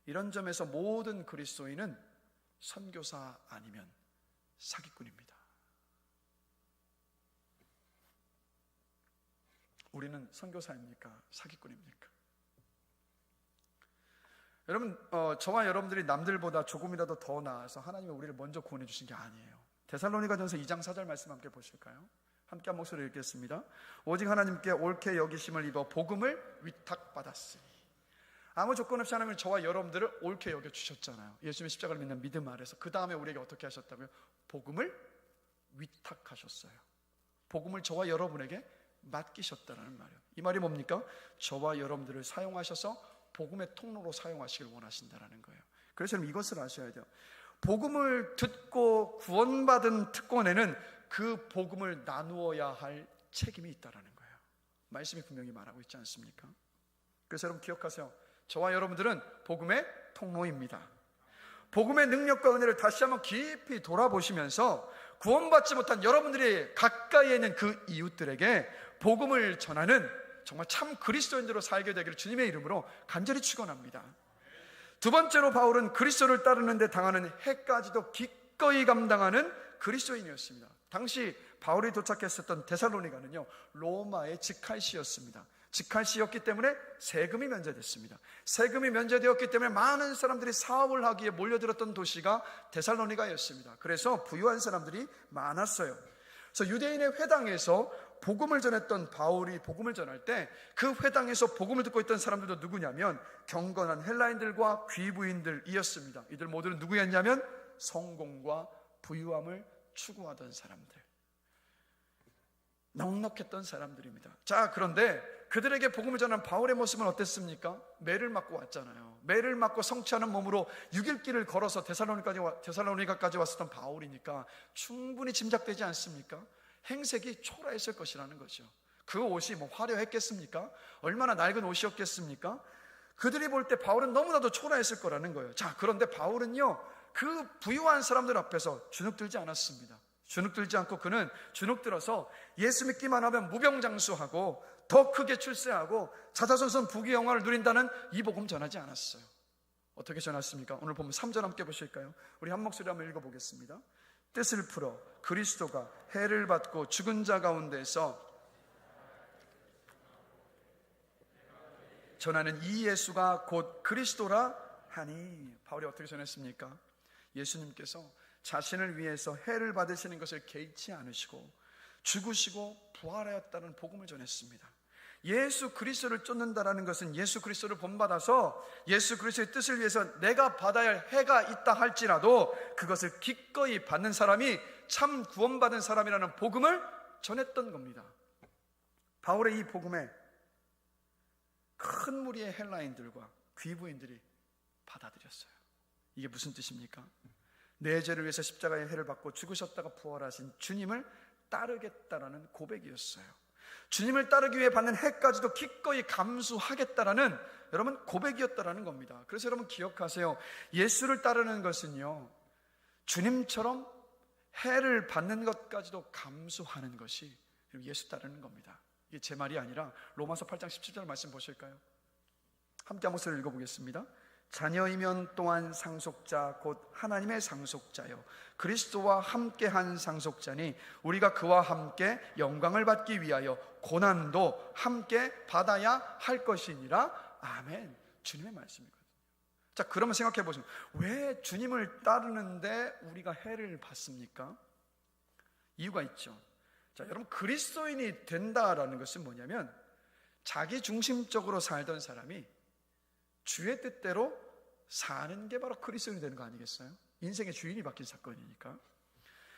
이런 점에서 모든 그리스도인은 선교사 아니면 사기꾼입니다. 우리는 선교사입니까? 사기꾼입니까? 여러분, 저와 여러분들이 남들보다 조금이라도 더 나아서 하나님이 우리를 먼저 구원해 주신 게 아니에요. 데살로니가전서 2장 4절 말씀 함께 보실까요? 함께 한 목소리로 읽겠습니다. 오직 하나님께 옳게 여기심을 입어 복음을 위탁받았으니. 아무 조건 없이 하나님은 저와 여러분들을 옳게 여겨주셨잖아요. 예수님의 십자가를 믿는 믿음 아래서. 그 다음에 우리에게 어떻게 하셨다고요? 복음을 위탁하셨어요. 복음을 저와 여러분에게 맡기셨다는 말이에요. 이 말이 뭡니까? 저와 여러분들을 사용하셔서 복음의 통로로 사용하시길 원하신다는 거예요. 그래서 여러분 이것을 아셔야 돼요. 복음을 듣고 구원받은 특권에는 그 복음을 나누어야 할 책임이 있다는 거예요. 말씀이 분명히 말하고 있지 않습니까? 그래서 여러분 기억하세요. 저와 여러분들은 복음의 통로입니다. 복음의 능력과 은혜를 다시 한번 깊이 돌아보시면서 구원받지 못한 여러분들이 가까이에 있는 그 이웃들에게 복음을 전하는 정말 참 그리스도인으로 살게 되기를 주님의 이름으로 간절히 축원합니다. 두 번째로 바울은 그리스도를 따르는 데 당하는 해까지도 기꺼이 감당하는 그리스도인이었습니다. 당시 바울이 도착했었던 데살로니가는요, 로마의 직할시였습니다. 직할시였기 때문에 세금이 면제됐습니다. 세금이 면제되었기 때문에 많은 사람들이 사업을 하기에 몰려들었던 도시가 데살로니가였습니다. 그래서 부유한 사람들이 많았어요. 그래서 유대인의 회당에서 복음을 전했던 바울이 복음을 전할 때 그 회당에서 복음을 듣고 있던 사람들도 누구냐면 경건한 헬라인들과 귀부인들이었습니다. 이들 모두는 누구였냐면 성공과 부유함을 추구하던 사람들, 넉넉했던 사람들입니다. 자, 그런데 그들에게 복음을 전한 바울의 모습은 어땠습니까? 매를 맞고 왔잖아요. 매를 맞고 성취하는 몸으로 6일 길을 걸어서 데살로니가까지 왔었던 바울이니까 충분히 짐작되지 않습니까? 행색이 초라했을 것이라는 거죠. 그 옷이 뭐 화려했겠습니까? 얼마나 낡은 옷이었겠습니까? 그들이 볼 때 바울은 너무나도 초라했을 거라는 거예요. 자, 그런데 바울은요, 그 부유한 사람들 앞에서 주눅들지 않았습니다. 주눅들지 않고 그는 주눅들어서 예수 믿기만 하면 무병장수하고 더 크게 출세하고 자자손손 부귀영화를 누린다는 이 복음 전하지 않았어요. 어떻게 전했습니까? 오늘 보면 3절 함께 보실까요? 우리 한 목소리 한번 읽어보겠습니다. 뜻을 풀어 그리스도가 해를 받고 죽은 자 가운데서 전하는 이 예수가 곧 그리스도라 하니. 바울이 어떻게 전했습니까? 예수님께서 자신을 위해서 해를 받으시는 것을 개의치 않으시고 죽으시고 부활하였다는 복음을 전했습니다. 예수 그리스도를 쫓는다라는 것은 예수 그리스도를 본받아서 예수 그리스도의 뜻을 위해서 내가 받아야 할 해가 있다 할지라도 그것을 기꺼이 받는 사람이 참 구원받은 사람이라는 복음을 전했던 겁니다. 바울의 이 복음에 큰 무리의 헬라인들과 귀부인들이 받아들였어요. 이게 무슨 뜻입니까? 내 죄를 위해서 십자가의 해를 받고 죽으셨다가 부활하신 주님을 따르겠다라는 고백이었어요. 주님을 따르기 위해 받는 해까지도 기꺼이 감수하겠다라는 여러분 고백이었다라는 겁니다. 그래서 여러분 기억하세요. 예수를 따르는 것은요, 주님처럼 해를 받는 것까지도 감수하는 것이 예수 따르는 겁니다. 이게 제 말이 아니라 로마서 8장 17절 말씀 보실까요? 함께 한 목소리를 읽어보겠습니다. 자녀이면 또한 상속자 곧 하나님의 상속자요 그리스도와 함께한 상속자니 우리가 그와 함께 영광을 받기 위하여 고난도 함께 받아야 할 것이니라. 아멘. 주님의 말씀이거든요. 자, 그러면 생각해 보시면 왜 주님을 따르는데 우리가 해를 받습니까? 이유가 있죠. 자, 여러분 그리스도인이 된다라는 것은 뭐냐면 자기 중심적으로 살던 사람이 주의 뜻대로 사는 게 바로 그리스도인이 되는 거 아니겠어요? 인생의 주인이 바뀐 사건이니까.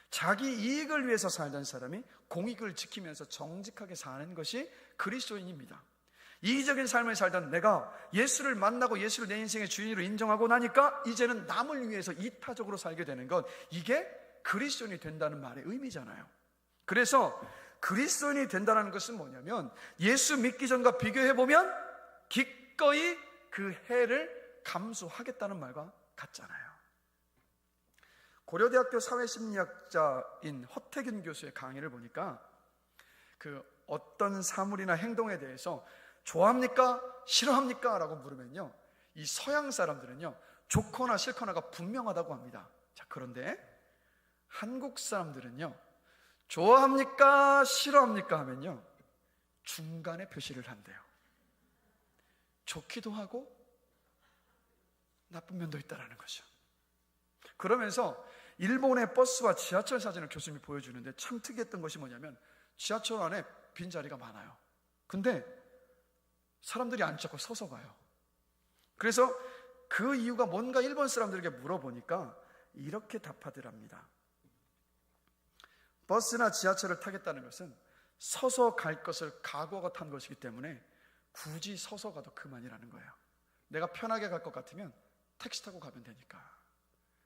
자기 이익을 위해서 살던 사람이 공익을 지키면서 정직하게 사는 것이 그리스도인입니다. 이기적인 삶을 살던 내가 예수를 만나고 예수를 내 인생의 주인으로 인정하고 나니까 이제는 남을 위해서 이타적으로 살게 되는 것, 이게 그리스도인이 된다는 말의 의미잖아요. 그래서 그리스도인이 된다는 것은 뭐냐면 예수 믿기 전과 비교해보면 기꺼이 그 해를 감수하겠다는 말과 같잖아요. 고려대학교 사회심리학자인 허태균 교수의 강의를 보니까 그 어떤 사물이나 행동에 대해서 좋아합니까? 싫어합니까? 라고 물으면요, 이 서양 사람들은요 좋거나 싫거나가 분명하다고 합니다. 자, 그런데 한국 사람들은요 좋아합니까? 싫어합니까? 하면요 중간에 표시를 한대요. 좋기도 하고 나쁜 면도 있다라는 거죠. 그러면서 일본의 버스와 지하철 사진을 교수님이 보여주는데 참 특이했던 것이 뭐냐면 지하철 안에 빈자리가 많아요. 근데 사람들이 앉자고 서서 가요. 그래서 그 이유가 뭔가 일본 사람들에게 물어보니까 이렇게 답하더랍니다. 버스나 지하철을 타겠다는 것은 서서 갈 것을 각오하고 탄 것이기 때문에 굳이 서서 가도 그만이라는 거예요. 내가 편하게 갈 것 같으면 택시 타고 가면 되니까.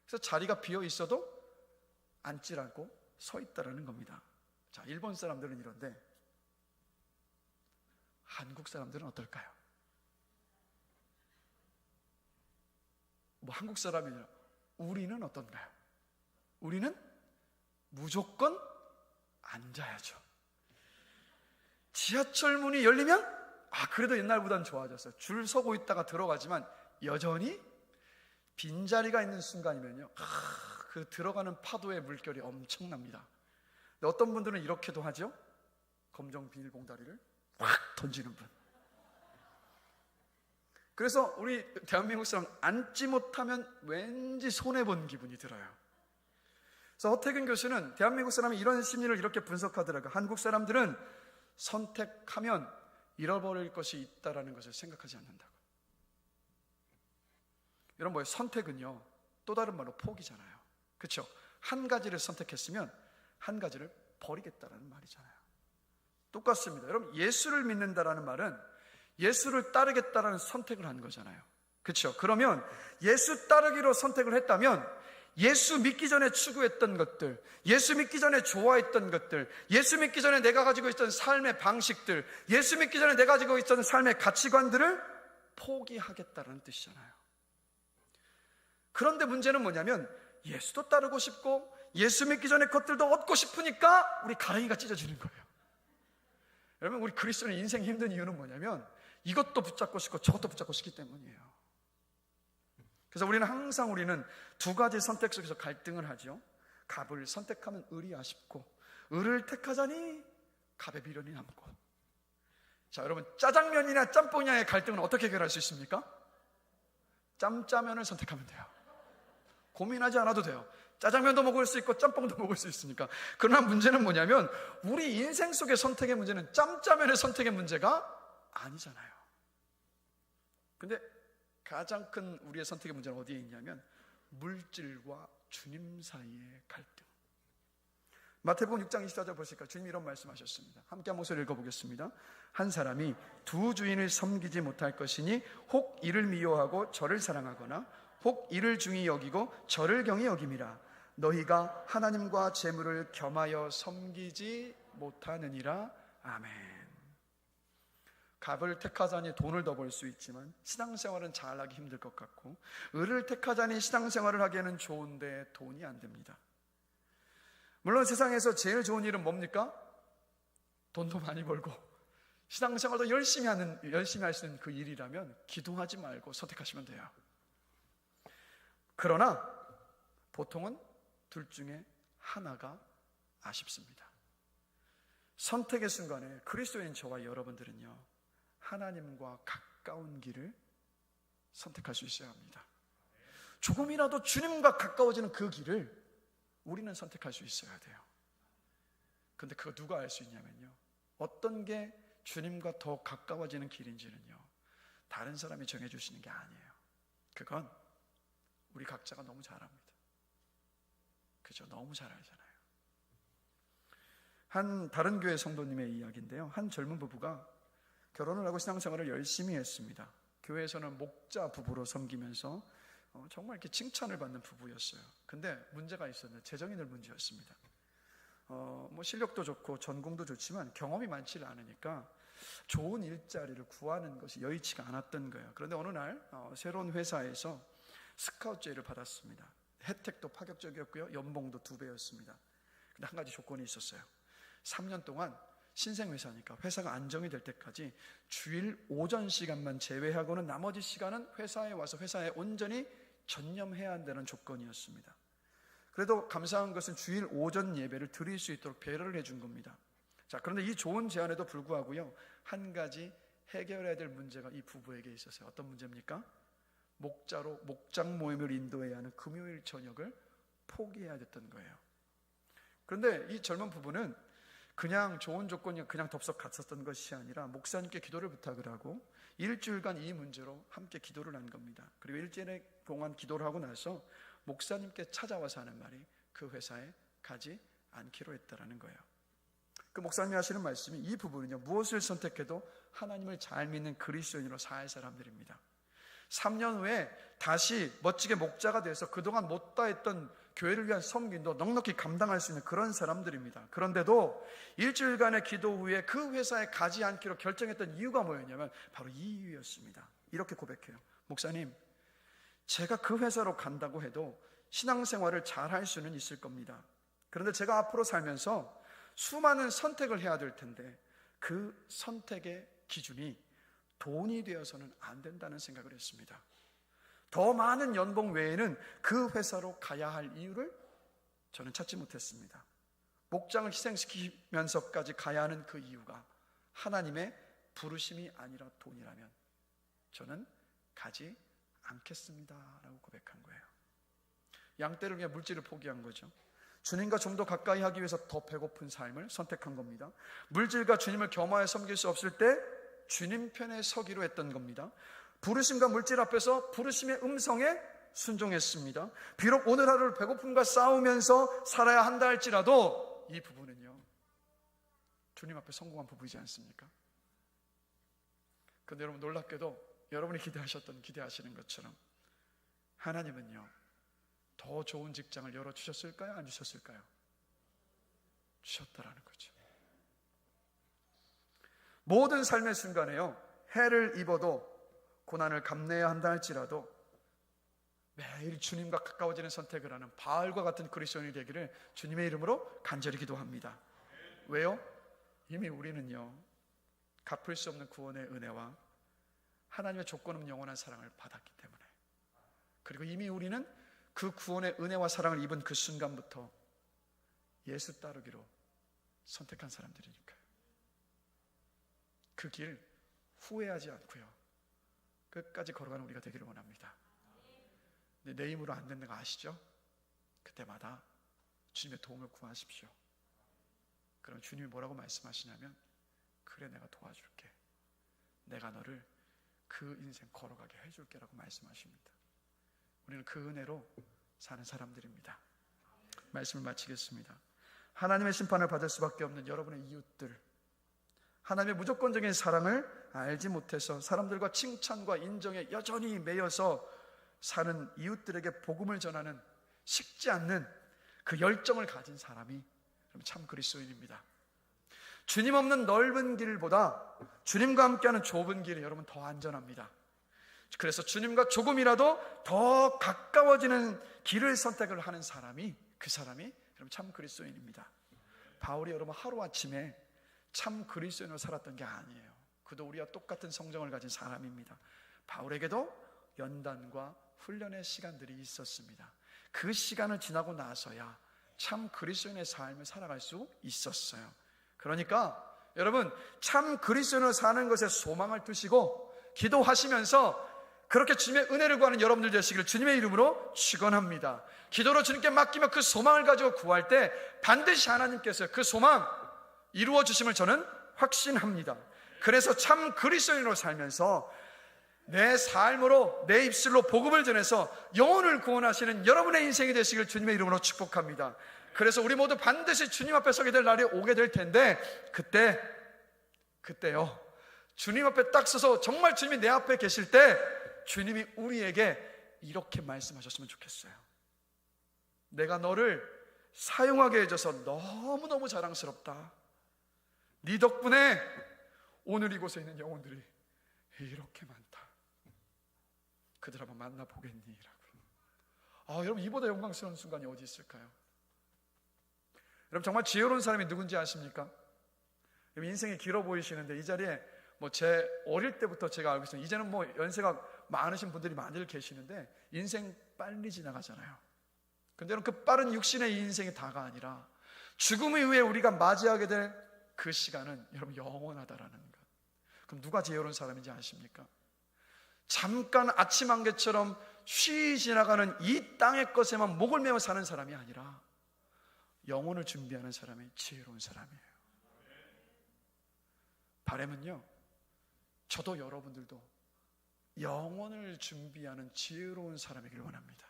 그래서 자리가 비어 있어도 앉질 않고 서 있다라는 겁니다. 자, 일본 사람들은 이런데 한국 사람들은 어떨까요? 뭐 한국 사람이 아니라 우리는 어떤가요? 우리는 무조건 앉아야죠. 지하철 문이 열리면 그래도 옛날보다는 좋아졌어요. 줄 서고 있다가 들어가지만 여전히 빈자리가 있는 순간이면요 그 들어가는 파도의 물결이 엄청납니다. 근데 어떤 분들은 이렇게도 하죠. 검정 비닐 봉다리를 확 던지는 분. 그래서 우리 대한민국 사람 앉지 못하면 왠지 손해본 기분이 들어요. 그래서 허태균 교수는 대한민국 사람이 이런 심리를 이렇게 분석하더라고요. 한국 사람들은 선택하면 잃어버릴 것이 있다라는 것을 생각하지 않는다고. 여러분, 뭐예요? 선택은요 또 다른 말로 포기잖아요. 그렇죠? 한 가지를 선택했으면 한 가지를 버리겠다라는 말이잖아요. 똑같습니다. 여러분, 예수를 믿는다라는 말은 예수를 따르겠다라는 선택을 한 거잖아요. 그렇죠? 그러면 예수 따르기로 선택을 했다면 예수 믿기 전에 추구했던 것들, 예수 믿기 전에 좋아했던 것들, 예수 믿기 전에 내가 가지고 있던 삶의 방식들, 예수 믿기 전에 내가 가지고 있던 삶의 가치관들을 포기하겠다는 뜻이잖아요. 그런데 문제는 뭐냐면 예수도 따르고 싶고 예수 믿기 전에 것들도 얻고 싶으니까 우리 가랭이가 찢어지는 거예요. 여러분, 우리 그리스도인 인생이 힘든 이유는 뭐냐면 이것도 붙잡고 싶고 저것도 붙잡고 싶기 때문이에요. 그래서 우리는 두 가지 선택 속에서 갈등을 하죠. 갑을 선택하면 을이 아쉽고 을을 택하자니 갑의 미련이 남고. 자, 여러분, 짜장면이나 짬뽕이냐의 갈등은 어떻게 해결할 수 있습니까? 짬짜면을 선택하면 돼요. 고민하지 않아도 돼요. 짜장면도 먹을 수 있고 짬뽕도 먹을 수 있으니까. 그러나 문제는 뭐냐면 우리 인생 속의 선택의 문제는 짬짜면의 선택의 문제가 아니잖아요. 근데 가장 큰 우리의 선택의 문제는 어디에 있냐면 물질과 주님 사이의 갈등. 마태복음 6장 24절 보실까요? 주님이 이런 말씀하셨습니다. 함께 한 목소리 읽어보겠습니다. 한 사람이 두 주인을 섬기지 못할 것이니 혹 이를 미워하고 저를 사랑하거나 혹 이를 중히 여기고 저를 경히 여김이라. 너희가 하나님과 재물을 겸하여 섬기지 못하느니라. 아멘. 갑을 택하자니 돈을 더 벌 수 있지만 신앙생활은 잘하기 힘들 것 같고, 을을 택하자니 신앙생활을 하기에는 좋은데 돈이 안 됩니다. 물론 세상에서 제일 좋은 일은 뭡니까? 돈도 많이 벌고 신앙생활도 열심히 할 수 있는 그 일이라면 기도하지 말고 선택하시면 돼요. 그러나 보통은 둘 중에 하나가 아쉽습니다. 선택의 순간에 그리스도인 저와 여러분들은요, 하나님과 가까운 길을 선택할 수 있어야 합니다. 조금이라도 주님과 가까워지는 그 길을 우리는 선택할 수 있어야 돼요. 근데 그거 누가 알 수 있냐면요, 어떤 게 주님과 더 가까워지는 길인지는요, 다른 사람이 정해주시는 게 아니에요. 그건 우리 각자가 너무 잘 압니다. 그죠? 너무 잘 알잖아요. 한 다른 교회 성도님의 이야기인데요, 한 젊은 부부가 결혼을 하고 신앙생활을 열심히 했습니다. 교회에서는 목자 부부로 섬기면서 정말 이렇게 칭찬을 받는 부부였어요. 근데 문제가 있었는데 재정이 늘 문제였습니다. 뭐 실력도 좋고 전공도 좋지만 경험이 많지 않으니까 좋은 일자리를 구하는 것이 여의치가 않았던 거예요. 그런데 어느 날 새로운 회사에서 스카우트 제의를 받았습니다. 혜택도 파격적이었고요, 연봉도 2배였습니다. 근데 한 가지 조건이 있었어요. 3년 동안 신생회사니까 회사가 안정이 될 때까지 주일 오전 시간만 제외하고는 나머지 시간은 회사에 와서 회사에 온전히 전념해야 한다는 조건이었습니다. 그래도 감사한 것은 주일 오전 예배를 드릴 수 있도록 배려를 해준 겁니다. 자, 그런데 이 좋은 제안에도 불구하고요, 한 가지 해결해야 될 문제가 이 부부에게 있었어요. 어떤 문제입니까? 목자로 목장 모임을 인도해야 하는 금요일 저녁을 포기해야 됐던 거예요. 그런데 이 젊은 부부는 그냥 좋은 조건이 그냥 덥석 갔었던 것이 아니라 목사님께 기도를 부탁을 하고 일주일간 이 문제로 함께 기도를 한 겁니다. 그리고 일주일 동안 기도를 하고 나서 목사님께 찾아와서 하는 말이 그 회사에 가지 않기로 했다라는 거예요. 그 목사님이 하시는 말씀이, 이 부부는요, 무엇을 선택해도 하나님을 잘 믿는 그리스도인으로 살 사람들입니다. 3년 후에 다시 멋지게 목자가 돼서 그동안 못다 했던 교회를 위한 섬김도 넉넉히 감당할 수 있는 그런 사람들입니다. 그런데도 일주일간의 기도 후에 그 회사에 가지 않기로 결정했던 이유가 뭐였냐면 바로 이 이유였습니다. 이렇게 고백해요. 목사님, 제가 그 회사로 간다고 해도 신앙생활을 잘 할 수는 있을 겁니다. 그런데 제가 앞으로 살면서 수많은 선택을 해야 될 텐데 그 선택의 기준이 돈이 되어서는 안 된다는 생각을 했습니다. 더 많은 연봉 외에는 그 회사로 가야 할 이유를 저는 찾지 못했습니다. 목장을 희생시키면서까지 가야 하는 그 이유가 하나님의 부르심이 아니라 돈이라면 저는 가지 않겠습니다 라고 고백한 거예요. 양떼를 위해 물질을 포기한 거죠. 주님과 좀 더 가까이 하기 위해서 더 배고픈 삶을 선택한 겁니다. 물질과 주님을 겸하여 섬길 수 없을 때 주님 편에 서기로 했던 겁니다. 부르심과 물질 앞에서 부르심의 음성에 순종했습니다. 비록 오늘 하루를 배고픔과 싸우면서 살아야 한다 할지라도 이 부부는요, 주님 앞에 성공한 부부이지 않습니까? 그런데 여러분, 놀랍게도 여러분이 기대하시는 것처럼 하나님은요, 더 좋은 직장을 열어주셨을까요? 안 주셨을까요? 주셨다라는 거죠. 모든 삶의 순간에요, 해를 입어도 고난을 감내해야 한다 할지라도 매일 주님과 가까워지는 선택을 하는 바알과 같은 그리스도인이 되기를 주님의 이름으로 간절히 기도합니다. 왜요? 이미 우리는요, 갚을 수 없는 구원의 은혜와 하나님의 조건 없는 영원한 사랑을 받았기 때문에, 그리고 이미 우리는 그 구원의 은혜와 사랑을 입은 그 순간부터 예수 따르기로 선택한 사람들이니까요. 그 길 후회하지 않고요, 끝까지 걸어가는 우리가 되기를 원합니다. 근데 내 힘으로 안 되는 거 아시죠? 그때마다 주님의 도움을 구하십시오. 그럼 주님이 뭐라고 말씀하시냐면, 그래, 내가 도와줄게, 내가 너를 그 인생 걸어가게 해줄게 라고 말씀하십니다. 우리는 그 은혜로 사는 사람들입니다. 말씀을 마치겠습니다. 하나님의 심판을 받을 수밖에 없는 여러분의 이웃들, 하나님의 무조건적인 사랑을 알지 못해서 사람들과 칭찬과 인정에 여전히 매여서 사는 이웃들에게 복음을 전하는 식지 않는 그 열정을 가진 사람이 참 그리스도인입니다. 주님 없는 넓은 길보다 주님과 함께하는 좁은 길이 여러분 더 안전합니다. 그래서 주님과 조금이라도 더 가까워지는 길을 선택을 하는 사람이, 그 사람이 여러분 참 그리스도인입니다. 바울이 여러분 하루아침에 참 그리스도인으로 살았던 게 아니에요. 그도 우리와 똑같은 성정을 가진 사람입니다. 바울에게도 연단과 훈련의 시간들이 있었습니다. 그 시간을 지나고 나서야 참 그리스도인의 삶을 살아갈 수 있었어요. 그러니까 여러분 참 그리스도인으로 사는 것에 소망을 두시고 기도하시면서 그렇게 주님의 은혜를 구하는 여러분들 되시기를 주님의 이름으로 축원합니다. 기도로 주님께 맡기며 그 소망을 가지고 구할 때 반드시 하나님께서 그 소망 이루어 주심을 저는 확신합니다. 그래서 참 그리스도인으로 살면서 내 삶으로, 내 입술로 복음을 전해서 영혼을 구원하시는 여러분의 인생이 되시길 주님의 이름으로 축복합니다. 그래서 우리 모두 반드시 주님 앞에 서게 될 날이 오게 될 텐데 그때요 주님 앞에 딱 서서 정말 주님이 내 앞에 계실 때 주님이 우리에게 이렇게 말씀하셨으면 좋겠어요. 내가 너를 사용하게 해줘서 너무너무 자랑스럽다. 네 덕분에 오늘 이곳에 있는 영혼들이 이렇게 많다. 그들 한번 만나보겠니? 라고. 여러분 이보다 영광스러운 순간이 어디 있을까요? 여러분 정말 지혜로운 사람이 누군지 아십니까? 여러분 인생이 길어 보이시는데 이 자리에 제 어릴 때부터 제가 알고 있어요. 이제는 연세가 많으신 분들이 많이 계시는데 인생 빨리 지나가잖아요. 근데 여러분 그 빠른 육신의 이 인생이 다가 아니라 죽음 이후에 우리가 맞이하게 될 그 시간은 여러분 영원하다라는 것. 그럼 누가 지혜로운 사람인지 아십니까? 잠깐 아침 안개처럼 쉬이 지나가는 이 땅의 것에만 목을 메어 사는 사람이 아니라 영혼을 준비하는 사람이 지혜로운 사람이에요. 바람은요, 저도 여러분들도 영혼을 준비하는 지혜로운 사람이길 원합니다.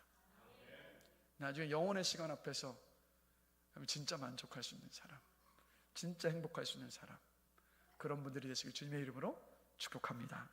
나중에 영혼의 시간 앞에서 진짜 만족할 수 있는 사람, 진짜 행복할 수 있는 사람, 그런 분들이 되시길 주님의 이름으로 축복합니다.